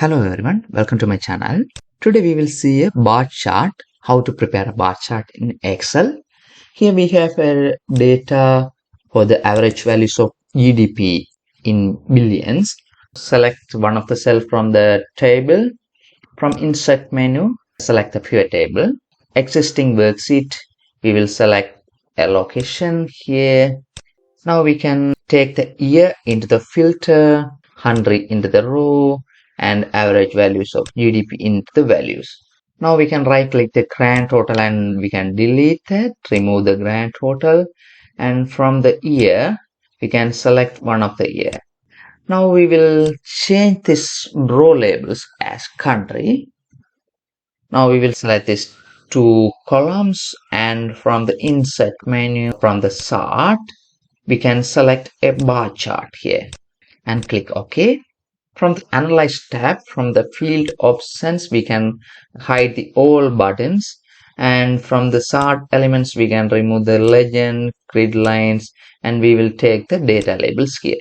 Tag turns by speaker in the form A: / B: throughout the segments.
A: Hello everyone, welcome to my channel. Today we will see a bar chart, how to prepare a bar chart in Excel. Here we have a data for the average values of GDP in billions. Select one of the cells from the table. From insert menu, select the pivot table. Existing worksheet, we will select a location here. Now we can take the year into the filter, 100 into the row, and average values of GDP into the values. Now we can right click the grand total and we can delete that, remove the grand total, and from the year we can select one of the year. Now we will change this row labels as country. Now we will select these two columns, and from the insert menu from the chart we can select a bar chart here and click OK. From the Analyze tab, from the field options, we can hide the all buttons, and from the chart elements, we can remove the legend, grid lines, and we will take the data labels here.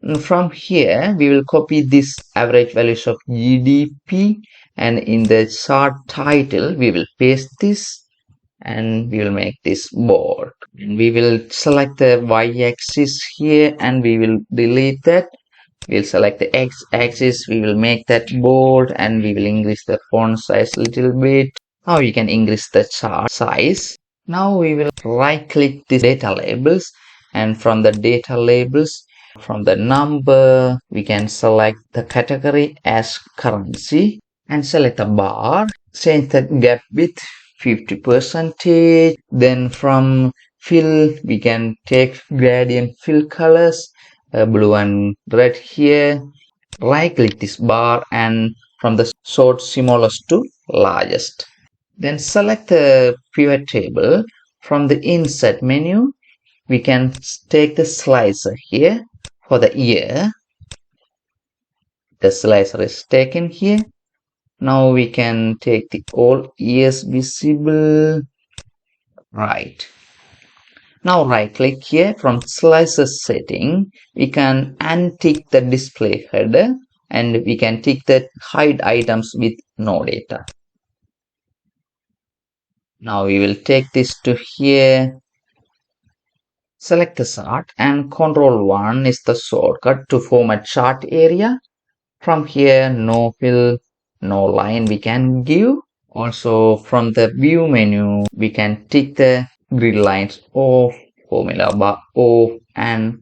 A: And from here, we will copy this average values of GDP, and in the chart title, we will paste this, and we will make this bold. And we will select the y-axis here, and we will delete that. We'll select the x-axis, we will make that bold, and we will increase the font size a little bit. Now you can increase the chart size. Now we will right click the data labels, and from the data labels, from the number, we can select the category as currency and select a bar, change the gap width 50%. Then from fill, we can take gradient fill colors, blue and red here. Right click this bar and from the sort smallest to largest. Then select the pivot table. From the insert menu, we can take the slicer here for the year. The slicer is taken here. Now we can take the all years visible. Right. Now right click here, from slicer setting, we can untick the display header and we can tick the hide items with no data. Now we will take this to here, select the chart, and Ctrl+1 is the shortcut to format chart area. From here, no fill, no line we can give. Also from the view menu, we can tick the grid lines off, formula bar off, and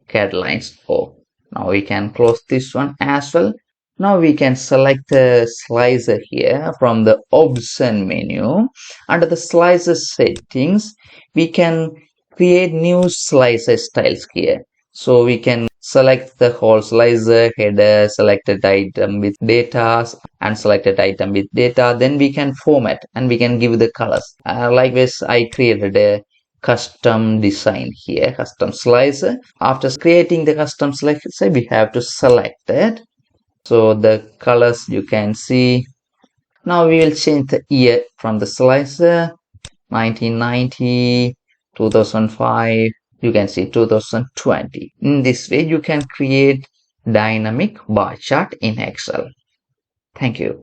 A: CAD lines off. Now we can close this one as well. Now we can select the slicer here from the option menu. Under the slicer settings, we can create new slicer styles here. So we can select the whole slicer, header, selected item with data, unselected item with data. Then we can format and we can give the colors. Like this, I created a custom design here, custom slicer. After creating the custom slicer, we have to select that. So the colors you can see. Now we will change the year from the slicer, 1990, 2005. You can see 2020. In this way, you can create dynamic bar chart in Excel. Thank you.